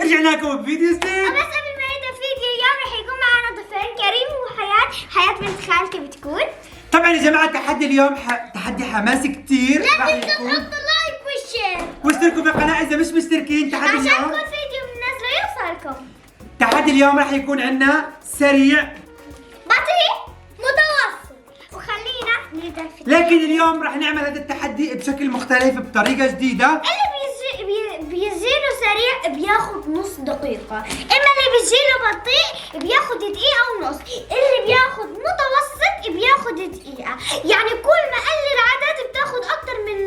ورجعنا لكم بفيديو جديد. بس قبل ما نبدا الفيديو اليوم رح يكون معنا ضيفين كريم وحياة. حياة بنت خالتي بتكون. طبعا يا جماعه تحدي اليوم تحدي حماسي كثير. لا تنسوا تحطوا لايك والشير واشتركوا في القناه اذا مش مشتركين. تحدي عشان اليوم كل فيديو بننزله يوصلكم. تحدي اليوم راح يكون عندنا سريع بطيء متوسط. وخلينا نبدا الفيديو. لكن اليوم راح نعمل هذا التحدي بشكل مختلف بطريقه جديده. اللي بيجيله سريع بياخد نص دقيقة، اما اللي بيجيله بطيء بياخد دقيقة ونص، اللي بياخد متوسط بياخد دقيقة، يعني كل ما قل العدد بتاخد اكتر من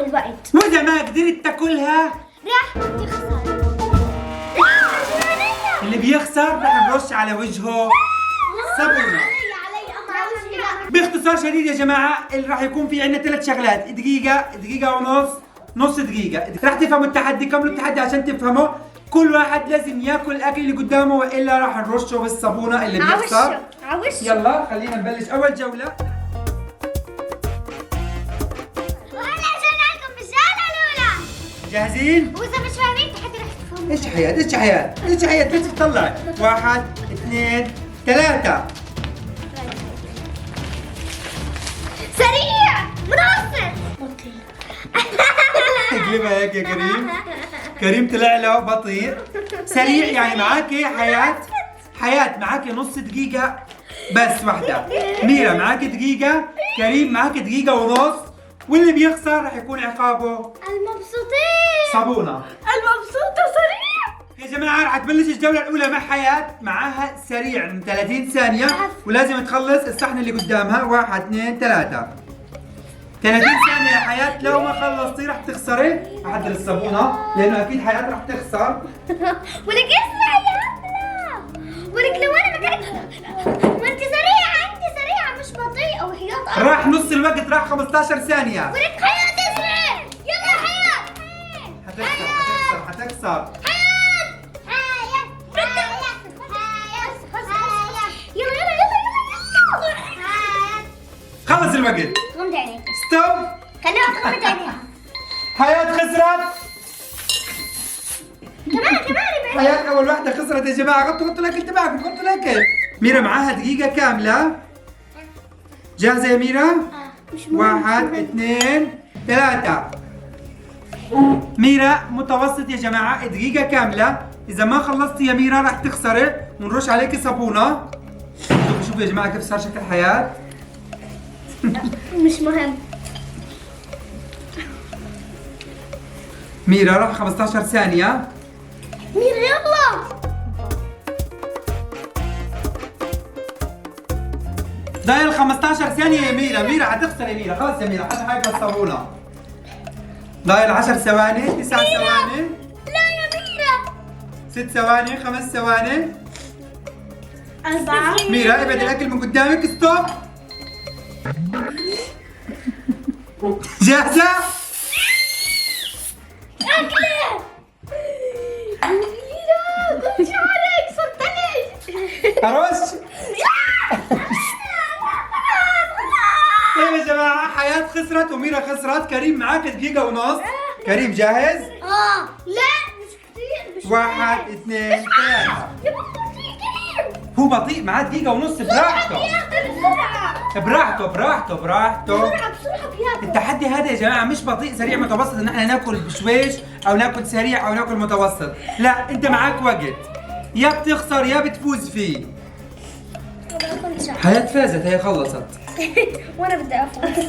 الوقت. واذا ما قدرت تاكلها راح تخسر. اللي بيخسر راح نرش على وجهه صابونه. باختصار شديد يا جماعه اللي راح يكون في عندنا 3 شغلات، دقيقه ونص، نص دقيقة. راح تفهموا التحدي، كملوا التحدي عشان تفهموا. كل واحد لازم ياكل الاكل اللي قدامه والا راح نرشه بالصابونة اللي بيخسر. عوش. يلا خلينا نبلش اول جولة. وهلا رجعنا لكم بالجولة الأولى. جاهزين؟ وإذا مش فاهمين التحدي رح تفهموا. ايش حياة ليش تطلع؟ 1 2 3. سريع متوسط بطيء. اقلبها هيك يا كريم طلع له بطيء. سريع يعني معاك حياة معاك نص دقيقة بس واحدة. ميرا معاك دقيقة، كريم معاك دقيقة ونص، واللي بيخسر رح يكون عقابه المبسوطين. صابونة. المبسوطة سريع. يا جماعة رح تبلش الجولة الأولى مع حياة، معاها سريع من 30 ثانية ولازم تخلص الصحن اللي قدامها. 1 2 3. 30 ثانية يا حياة، لو ما خلصتي رح تخسري. أحضر الصابونة لأنه أكيد حياة رح تخسر. ولك اسرع يا هبلة. ولك لو أنا مكانك ما أنت سريعة، أنت سريعة مش بطيئة وحياة الله. راح نص الوقت، راح 15 ثانية. ولك حياة اسرع. يلا حياة. حتخسر. خلص الوقت. غمض عينيك. ستوب. خليها تغمض عينيها. حياة خسرت. كمان حياة أول واحدة خسرت يا جماعة. غطوا الأكل تبعكم، غطوا الأكل. ميرا معاها دقيقة كاملة. جاهزة يا ميرا؟ 1 2 3. ميرا متوسط يا جماعة، دقيقة كاملة. إذا ما خلصتي يا ميرا راح تخسري ونرش عليكي صابونة. شوفوا يا جماعة كيف صار شكل حياة. مش مهم. ميرا راح 15 ثانية. ميرا يلا. ضايل 15 ثانية يا ميرا. ميرا حتخسر يا ميرا. خلص يا ميرا حط حاجة الصابونة. ضايل 10 ثواني، 9 ثواني. لا يا ميرا. 6 ثواني، 5 ثواني. 4. ميرا ابعد الأكل من قدامك. ستوب. جاهزة؟ أكلة. ميرا كنت عليك صرتني. أرش. طيب يا جماعة حياة خسرت وميرا خسرت. كريم معاك دقيقة ونص. كريم جاهز؟ لا مش كثير. 1 2 3. هو بطيء، معاه دقيقة ونص. براحته براحته. بسرعة التحدي هذا يا جماعة مش بطيء سريع متوسط، ان احنا ناكل بشويش او ناكل سريع او ناكل متوسط. لا، انت معاك وقت، يا بتخسر يا بتفوز فيه. حياة فازت، هي خلصت. وانا بدي افوز.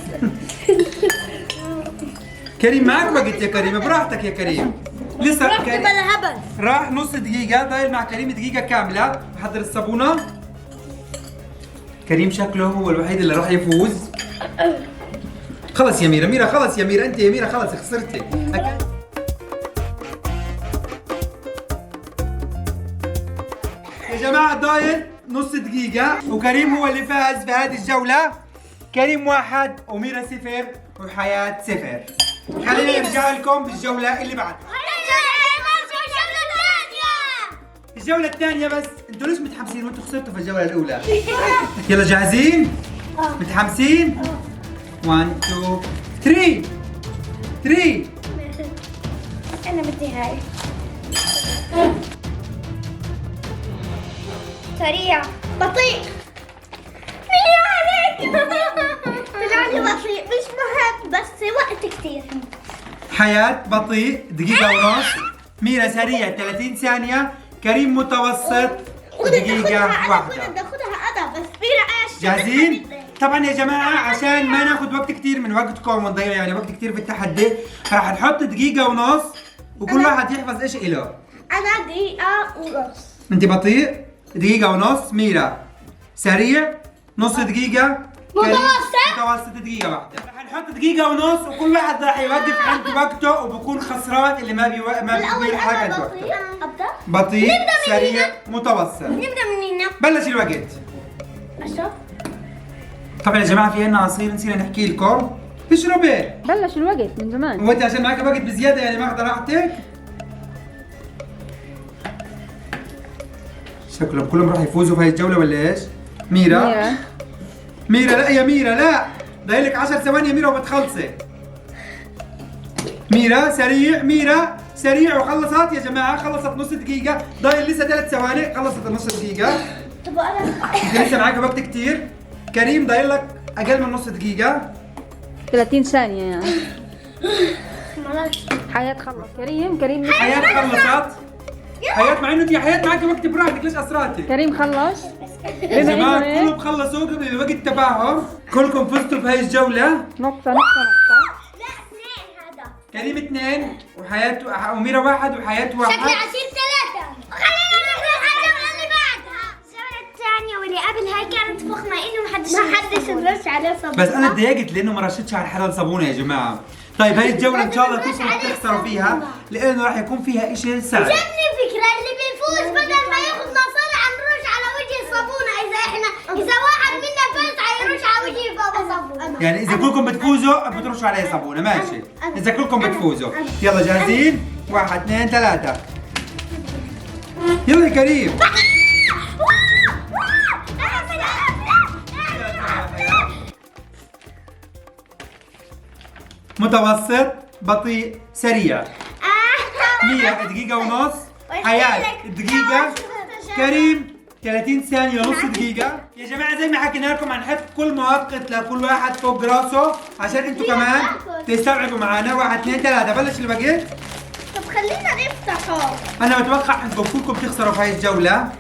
كريم معاك وقت يا كريم، براحتك يا كريم. لسه كريم بلا هبل. راح نص دقيقة، ضايل مع كريم دقيقة كاملة. بحضر الصابونة. كريم شكله هو الوحيد اللي راح يفوز. خلص يا ميرا، خلص يا ميرا، انت يا ميرا خلص خسرتي. يا جماعة ضايل نص دقيقة وكريم هو اللي فاز في هذه الجولة. كريم 1 وميرا 0 وحياة 0. خلينا نرجع لكم بالجولة اللي بعد. الجولة الثانية بس انتوا ليش متحمسين وانتوا خسرتوا في الجولة الأولى؟ يلا جاهزين؟ متحمسين؟ 1 2 3. انا بدي هاي. سريع بطيء. ميرا عليك. طلع لي بطيء مش مهم بس وقت كثير. حياة بطيء دقيقة ونص، ميرا سريع 30 ثانية، كريم متوسط دقيقة واحدة. بدي اخذها انا بس ميرا ايش؟ جاهزين؟ طبعا يا جماعة عشان ما ناخذ وقت كثير من وقتكم ونضيع يعني وقت كثير في التحدي، راح نحط دقيقة ونص وكل واحد يحفظ ايش إله. انا دقيقة ونص. انت بطيء دقيقة ونص، ميرا سريع نص دقيقة، متوسط دقيقة واحدة. رح نحط دقيقة ونص وكل واحد راح يوقف عند وقته وبكون خسران اللي ما بيلحق عند وقته. ابدا. بطيء سريع متوسط. نبدا منين؟ بلش الوقت. اشرب. طبعا يا جماعة في عنا عصير نسينا نحكي لكم. اشربي. بلش الوقت من زمان. هو انت عشان معك وقت بزيادة يعني ماخذة راحتك؟ شكلهم كلهم راح يفوزوا في هاي الجولة ولا ايش؟ ميرا لا يا ميرا لا، ضايلك 10 ثواني يا ميرا وبتخلصي. ميرا سريع وخلصت يا جماعة، خلصت نص دقيقة، ضايل لسه 3 ثواني، خلصت النص دقيقة. طب انا انت لسه معك وقت كثير. كريم ضايل لك أقل من نص دقيقة. 30 ثانية يعني. معلش. حياة خلص. كريم حياة خلصت. حياة مع انه انت حياة معك وقت براحتك، ليش اسراتي؟ كريم خلص. يا جماعة كلهم خلصوا قبل الوقت تبعهم، كلكم فزتوا في هاي الجولة. نقطة. لا اثنين هذا. كريم 2 وحياة وميرا 1 وحياة 1. شكلي عصير 3. خلينا نروح على الجولة اللي بعدها. الجولة الثانية واللي قبل هاي كانت فخمة انه ما حدش يرش عليه صابونة. بس انا تضايقت لانه ما رشتش على الحلال صابونة يا جماعة. طيب هاي الجولة ان شاء الله تكونوا تخسروا فيها لانه راح يكون فيها اشي سهل. جاتني فكرة اللي بيفوز بدل ما ياخذ مصاري نرش على وجه الصابونة. إذا واحد منا فاز حيرش على وجه بابا صابونة. يعني اذا كلكم بتفوزوا بترشوا عليه صابونة ماشي. اذا كلكم بتفوزوا يلا جاهزين؟ 1 2 3 يلا يا كريم. متوسط بطيء سريع. ميرا دقيقة ونص، حياة دقيقة، كريم 30 ثانية نص دقيقة. يا جماعة زي ما حكينا لكم هنحط كل مؤقت لكل واحد فوق راسه عشان انتوا كمان تستوعبوا معنا. 1 2 3 بلش الوقت. طب خلينا نفتحه. أنا بتوقع انكم كلكم تخسروا في هاي الجولة.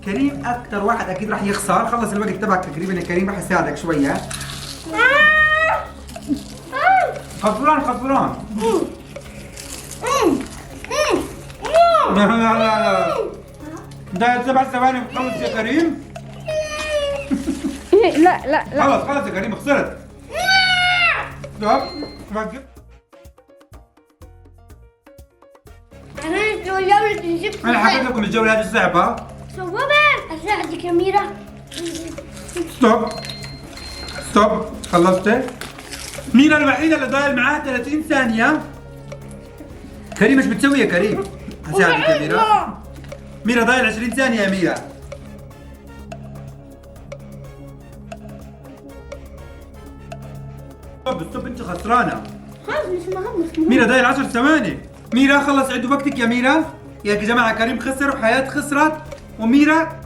كريم أكثر واحد أكيد راح يخسر، خلص الوقت تبعك تقريبا يا كريم، راح أساعدك شوية. خسران. لا ده 7 ثواني بتخلص يا كريم. لا خلص يا كريم خسرت. ستوب وقف. أنا حكيت لكم الجولة هذه صعبة. صوبت. أساعدك يا ميرا. ستوب خلصت. ميرا الوحيدة اللي ضايل معاها 30 ثانية. كريم ايش بتسوي يا كريم؟ هساعدك يا ميرا. ميرا ضايل 20 ثانية يا ميرا. ستوب انت خسرانة. خلاص مش مهم. ميرا ضايل 10 ثواني. ميرا خلص عدوا وقتك يا ميرا. يا جماعة كريم خسر وحياة خسرت وميرا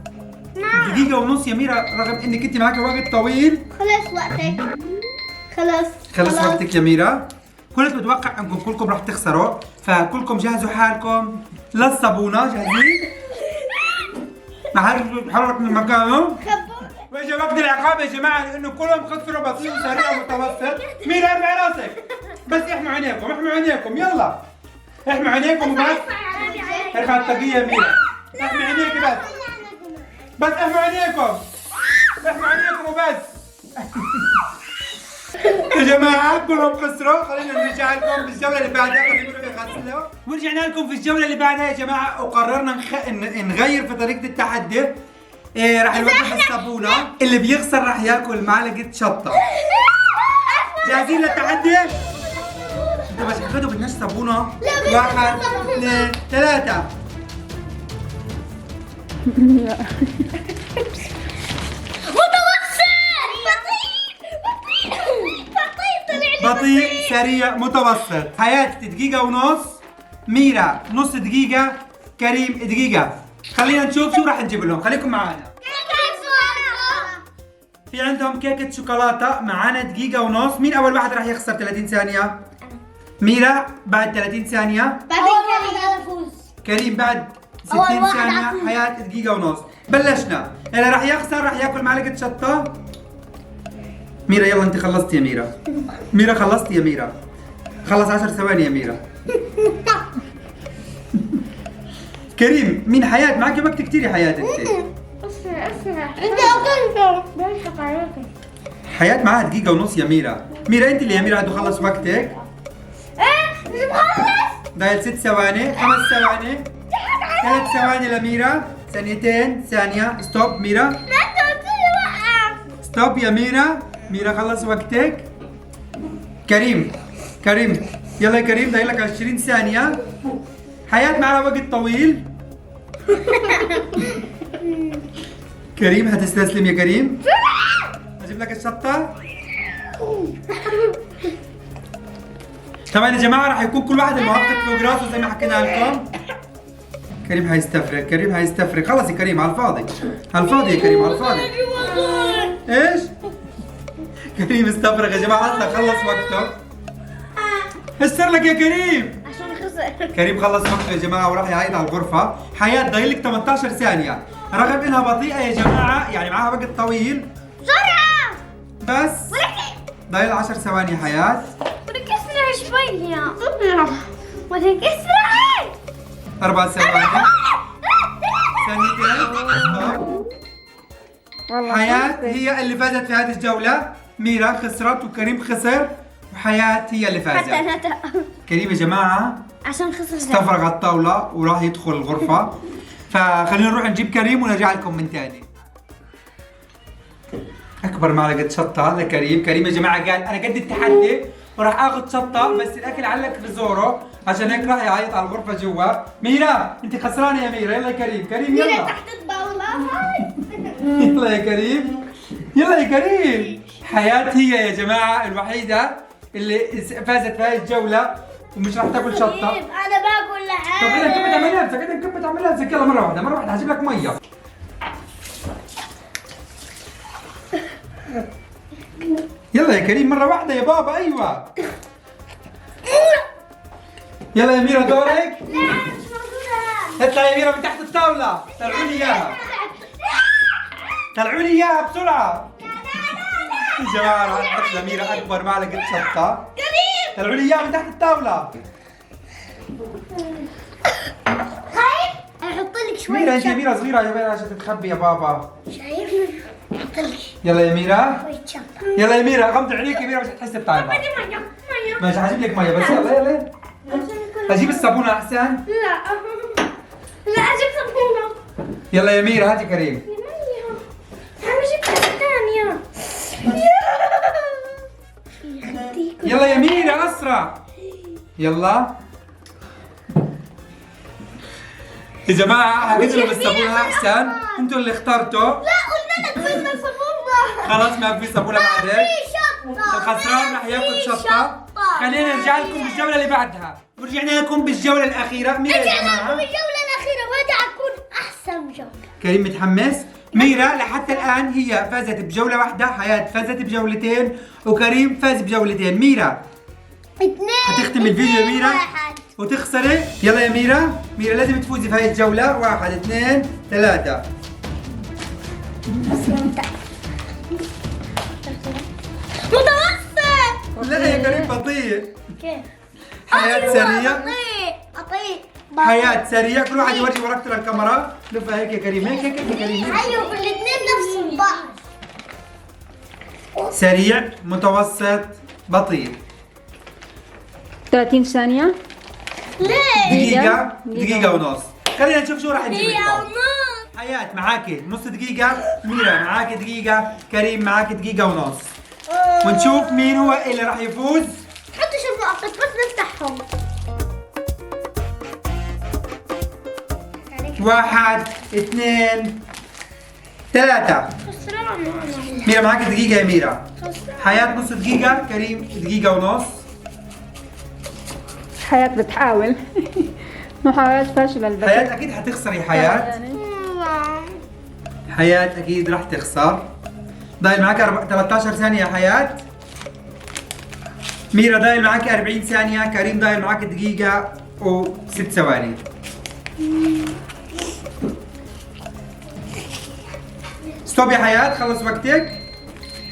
دقيقة ونص يا ميرا رغم انك انت معك وقت طويل. خلاص وقتك. خلص وقتك يا ميرا. كنت متوقع انكم كلكم راح تخسروا، فكلكم جهزوا حالكم للصابونة. جاهزين؟ محدش يتحرك من مكانه. واجا وقت العقاب يا جماعة لانه كلهم خسروا بطيء وسريع ومتوسط. ميرا ارفعي راسك. بس احموا عينيكم يلا. احموا عينيكم وبس. ارفع الطاقية يا ميرا. احمي عينيك بس احموا عينيكم وبس. يا جماعة كلهم خسروا. خلينا نرجع لكم في الجولة اللي بعدها. ورجعنا لكم في الجولة اللي بعدها يا جماعة وقررنا نغير في طريقة التحدي. راح نوقف الصابونة، اللي بيخسر راح ياكل معلقة شطة. جاهزين للتحدي؟ انتوا بس حكيتوا بدناش صابونة. 1 2 3 بطيء طلع لي بطيء سريع متوسط. حياة دقيقة ونص، ميرا نص دقيقة، كريم دقيقة. خلينا نشوف شو راح نجيب لهم، خليكم معنا. في عندهم كيكة شوكولاتة معانا دقيقة ونص. مين أول واحد راح يخسر 30 ثانية؟ ميرا بعد 30 ثانية. بعدين كريم يفوز. كريم بعد 60 أول واحد ثانية. أفوز. حياة دقيقة ونص. بلشنا. اللي راح يخسر راح ياكل معلقة شطة. ميرا يلا انت خلصتي يا ميرا. ميرا خلصتي يا ميرا. خلص 10 ثواني يا ميرا. كريم مين حياة معك وقت كتير يا حياة انت. اسمع انت اكلت بضحك عليك. حياة معها دقيقة ونص يا ميرا. ميرا انت اللي يا ميرا عدو خلص وقتك. ايه مش مخلص. ضايل 6 ثواني، 5 ثواني، 3 ثواني لميرا، ثانيتين، ثانية، ستوب ميرا. ما انت قلت لي وقف. ستوب يا ميرا. ميرا خلص وقتك. كريم كريم يلا يا كريم ضايل لك 20 ثانية. حياة معها وقت طويل. كريم هتستسلم يا كريم؟ اجيب لك الشطة. طبعا يا جماعة راح يكون كل واحد المؤقت فوق راسه زي ما حكينا لكم. كريم هيستفرغ، كريم هيستفرغ. خلص يا كريم على الفاضي، على الفاضي يا كريم على الفاضي. ايش؟ كريم استفرغ يا جماعة اصلا خلص وقته. ايش صار لك يا كريم؟ عشان خسر. كريم خلص وقته يا جماعة وراح يعيد على الغرفة. حياة ضايل لك 18 ثانية، رغم انها بطيئة يا جماعة يعني معها وقت طويل. بسرعة. بس ضايل 10 ثواني حياة. بدك اسرع شوية. بدك اسرع. 4 ثواني. ثانيتين. والله حياة هي اللي فازت في هذه الجولة. ميرا خسرت وكريم خسر وحياة هي اللي حتى فازت. انا كريم يا جماعة عشان خسر. استفرغ على الطاولة وراح يدخل الغرفة. فخلينا نروح نجيب كريم ونرجع لكم من تاني. أكبر معلقة شطة لكريم. كريم يا جماعة قال أنا قد التحدي وراح آخذ شطة بس الأكل علق بزوره عشان هيك راح يعيط على الغرفة جوا. ميرا أنت خسرانة يا ميرا. يلا يا كريم. كريم ميرا يلا. تحت الطاولة. يلا يا كريم. يلا يا كريم. حياة هي يا جماعة الوحيدة اللي فازت في هذه الجولة ومش راح تاكل شطة. انا باكل طب لحالي. إذا كنت تعملها نفسك، إذا كنت تعملها نفسك يلا مرة واحدة، مرة واحدة هجيب لك مية. يلا يا كريم مرة واحدة يا بابا. أيوة. يلا يا ميرا دورك. لا مش موجودة. اطلع يا ميرا من تحت الطاولة. طلعوا لي إياها. طلعوا لي إياها بسرعة. يا جماعة راح نحط لميرا أكبر معلقة شطة. كريم. طلعوا لي إياها من تحت الطاولة. خايف؟ احط لك شوية. ميرا أنت يا ميرا صغيرة يا ميرا عشان تتخبي يا بابا. شايفني؟ احط لك يلا يا ميرا. شوية شطة. يلا يا ميرا غمضي عينيك يا ميرا مش هتحسي بطعمها. مية. ماشي هجيب لك مية بس يلا يلا. اجيب الصابونة احسن. لا لا اجيب صابونة. يلا يا ميرا هاتي كريم. يا مية انا جبت ثانية. يلا يا ميرا اسرع. يلا يا جماعة هجيب لهم الصابونة احسن. انتوا اللي اخترتوا. لا قلنا لك بدنا صابونة. خلاص ما في صابونة بعدين. في شطة. الخسران راح ياكل في شطة. خلينا نرجع لكم بالجولة اللي بعدها. ورجعنا لكم بالجولة الأخيرة. ميرا يا رجعنا جماعة. لكم الجولة الأخيرة وهذا حتكون أحسن جولة. كريم متحمس. ميرا لحتى الآن هي فازت بجولة واحدة، حياة فازت بجولتين وكريم فاز بجولتين. ميرا 2 هتختم الفيديو يا ميرا وتخسري. يلا يا ميرا. ميرا لازم تفوزي في هاي الجولة. 1 2 3. متوسط. لا يا كريم بطيء. كيف؟ حياة سريع. بطيء. حياة سريع. كل واحد يورجي ورقته للكاميرا. لفها هيك يا كريم. هيك هيك يا كريم. ايوه الاثنين نفس بعض. سريع متوسط بطيء. 30 ثانية. ليه؟ دقيقة ونص. خلينا نشوف شو راح نجيب دقيقة لكم. ونص. حياة معاكي نص دقيقة. ميرا معاكي دقيقة. كريم معاكي دقيقة ونص. ونشوف مين هو اللي راح يفوز. حطوا شو المؤقت بس نفتحهم. 1 2 3. ميرا معك دقيقة يا ميرا. حياة نص دقيقة، كريم دقيقة ونص. حياة بتحاول. محاولات فاشلة البتة. حياة أكيد حتخسري حياة. حياة أكيد راح تخسر. ضايل معك 13 ثانية يا حياة. ميرا ضايل معك 40 ثانية، كريم ضايل معك دقيقة و6 ثواني. ستوب يا حياة، خلص وقتك.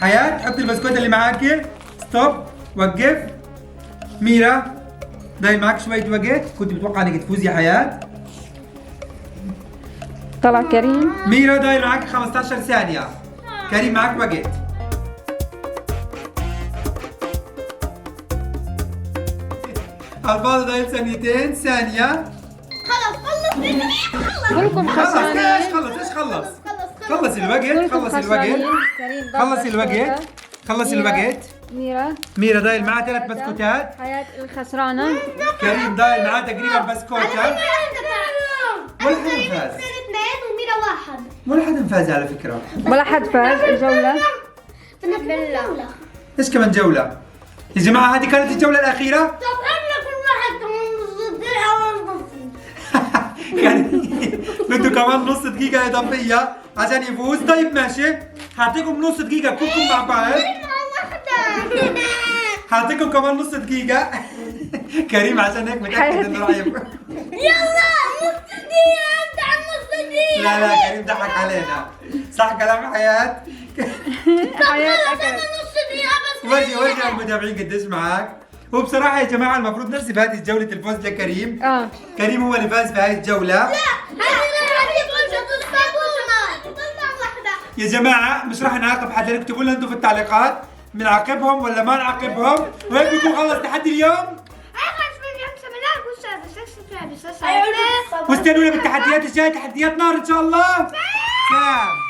حياة حطي البسكوت اللي معاكي. ستوب، وقف. ميرا ضايل معك شوية وقت، كنت متوقع انك تفوزي يا حياة. طلع كريم. ميرا ضايل معك 15 ثانية. كريم معك وقت. الفاضل ضايل ثانيتين، ثانية. كلكم خلص خسرانين. ايش خلص. خلص الوقت، كلكم خلص الوقت. خسرانين. كريم ضرب خلص الوقت. بسكوتة. خلص ميرا. الوقت. ميرا. ميرا ضايل معها 3 بسكوتات. حياة الخسرانة. كريم ضايل معاه تقريبا بسكوتة. ولا حدا فاز على فكرة. ولا حد فاز الجولة. ايش كمان جولة؟ يا جماعة هذه كانت الجولة الأخيرة. يعني بدو كمان نص دقيقة إضافية عشان يفوز. طيب ماشي، حاعطيكم نص دقيقة كلكم مع بعض. حاعطيكم كمان نص دقيقة. كريم عشان هيك متأكد إنه راح يفوز. لا كريم ضحك علينا. صح كلام حياة؟ حياة أكلت. ورجع المتابعين قديش معك. هو بصراحة يا جماعة المفروض نحسب هذه الجولة الفوز لكريم. كريم هو اللي فاز في هذه الجولة. يا جماعة مش راح نعاقب حدا، اكتبوا لنا انتم في التعليقات بنعاقبهم ولا ما نعاقبهم، وهيك بيكون خلص تحدي اليوم. واستنونا بالتحديات الجاية، تحديات نار ان شاء الله. سلام.